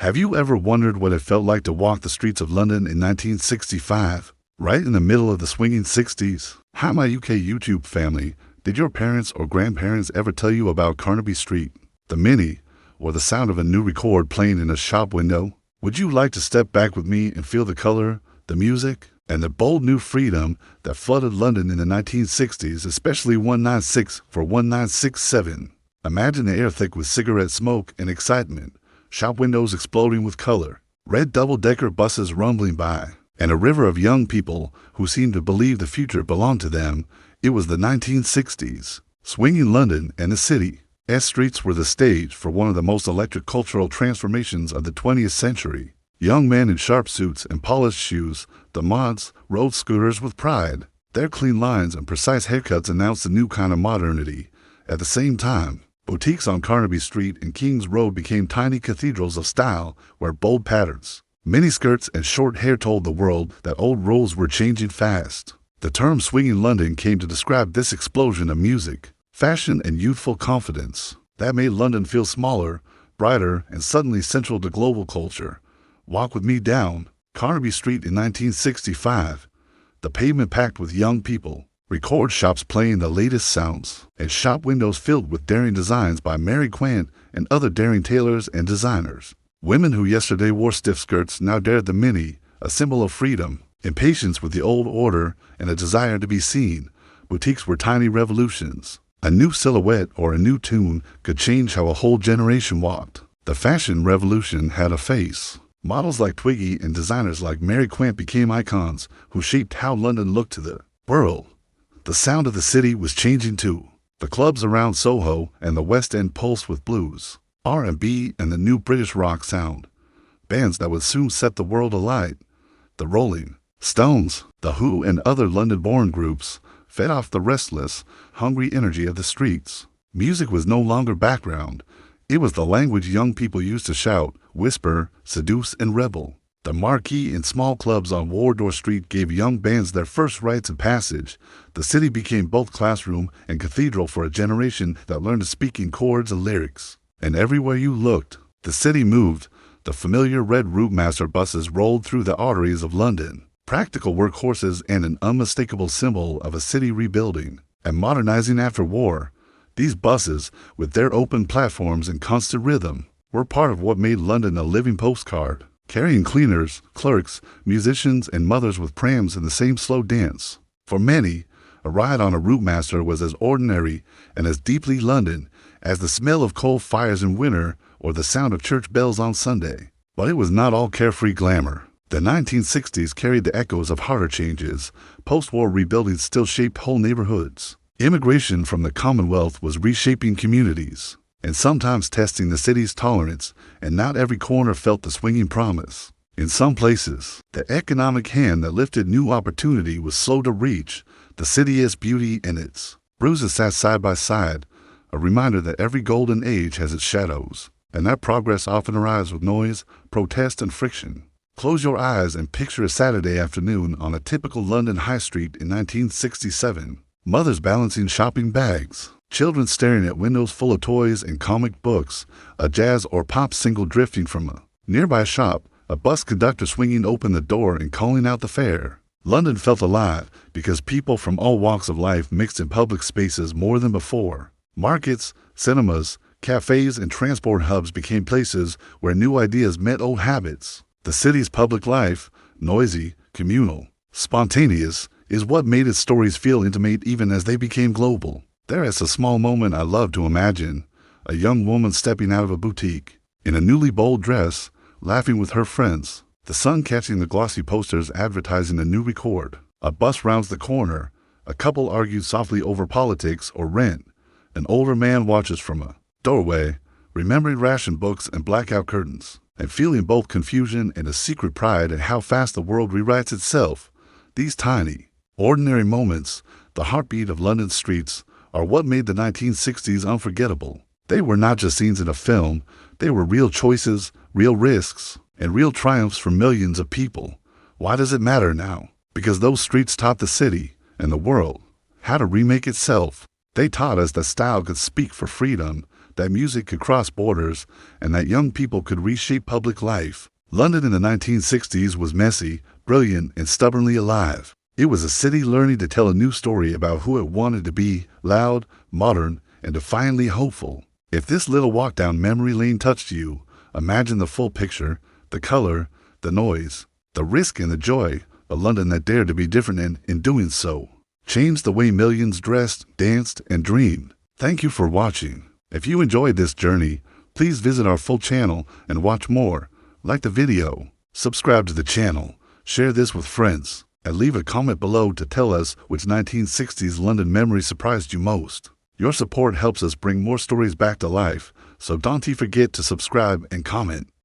Have you ever wondered what it felt like to walk the streets of London in 1965, right in the middle of the swinging 60s? Hi, my UK YouTube family. Did your parents or grandparents ever tell you about Carnaby Street, the Mini, or the sound of a new record playing in a shop window? Would you like to step back with me and feel the color, the music, and the bold new freedom that flooded London in the 1960s, especially 196 for 1967? Imagine the air thick with cigarette smoke and excitement, shop windows exploding with color, red double-decker buses rumbling by, and a river of young people who seemed to believe the future belonged to them. It was the 1960s. Swinging London and the city's streets were the stage for one of the most electric cultural transformations of the 20th century. Young men in sharp suits and polished shoes, the mods, rode scooters with pride. Their clean lines and precise haircuts announced a new kind of modernity. At the same time, boutiques on Carnaby Street and King's Road became tiny cathedrals of style where bold patterns, miniskirts, and short hair told the world that old rules were changing fast. The term swinging London came to describe this explosion of music, fashion, and youthful confidence that made London feel smaller, brighter, and suddenly central to global culture. Walk with me down Carnaby Street in 1965, the pavement packed with young people, record shops playing the latest sounds, and shop windows filled with daring designs by Mary Quant and other daring tailors and designers. Women who yesterday wore stiff skirts now dared the Mini, a symbol of freedom, impatience with the old order, and a desire to be seen. Boutiques were tiny revolutions. A new silhouette or a new tune could change how a whole generation walked. The fashion revolution had a face. Models like Twiggy and designers like Mary Quant became icons who shaped how London looked to the world. The sound of the city was changing too. The clubs around Soho and the West End pulsed with blues, R&B, and the new British rock sound. Bands that would soon set the world alight. The Rolling Stones, The Who, and other London-born groups fed off the restless, hungry energy of the streets. Music was no longer background. It was the language young people used to shout, whisper, seduce, and rebel. The marquee in small clubs on Wardour Street gave young bands their first rites of passage. The city became both classroom and cathedral for a generation that learned to speak in chords and lyrics. And everywhere you looked, the city moved. The familiar red Routemaster buses rolled through the arteries of London, practical workhorses and an unmistakable symbol of a city rebuilding and modernizing after war. These buses, with their open platforms and constant rhythm, were part of what made London a living postcard, carrying cleaners, clerks, musicians, and mothers with prams in the same slow dance. For many, a ride on a Routemaster was as ordinary and as deeply London as the smell of coal fires in winter or the sound of church bells on Sunday. But it was not all carefree glamour. The 1960s carried the echoes of harder changes. Post-war rebuilding still shaped whole neighborhoods. Immigration from the Commonwealth was reshaping communities and sometimes testing the city's tolerance, and not every corner felt the swinging promise. In some places, the economic hand that lifted new opportunity was slow to reach. The city's beauty and its bruises sat side by side, a reminder that every golden age has its shadows, and that progress often arrives with noise, protest, and friction. Close your eyes and picture a Saturday afternoon on a typical London high street in 1967. Mothers balancing shopping bags, children staring at windows full of toys and comic books, a jazz or pop single drifting from a nearby shop, a bus conductor swinging open the door and calling out the fare. London felt alive because people from all walks of life mixed in public spaces more than before. Markets, cinemas, cafes, and transport hubs became places where new ideas met old habits. The city's public life, noisy, communal, spontaneous, is what made its stories feel intimate even as they became global. There is a small moment I love to imagine. A young woman stepping out of a boutique, in a newly bold dress, laughing with her friends. The sun catching the glossy posters advertising a new record. A bus rounds the corner. A couple argues softly over politics or rent. An older man watches from a doorway, remembering ration books and blackout curtains, and feeling both confusion and a secret pride at how fast the world rewrites itself. These tiny, ordinary moments, the heartbeat of London's streets, are what made the 1960s unforgettable. They were not just scenes in a film, they were real choices, real risks, and real triumphs for millions of people. Why does it matter now? Because those streets taught the city and the world how to remake itself. They taught us that style could speak for freedom, that music could cross borders, and that young people could reshape public life. London in the 1960s was messy, brilliant, and stubbornly alive. It was a city learning to tell a new story about who it wanted to be: loud, modern, and defiantly hopeful. If this little walk down memory lane touched you, imagine the full picture: the color, the noise, the risk, and the joy. A London that dared to be different and, in doing so, changed the way millions dressed, danced, and dreamed. Thank you for watching. If you enjoyed this journey, please visit our full channel and watch more. Like the video, subscribe to the channel, share this with friends, and leave a comment below to tell us which 1960s London memory surprised you most. Your support helps us bring more stories back to life, so don't forget to subscribe and comment.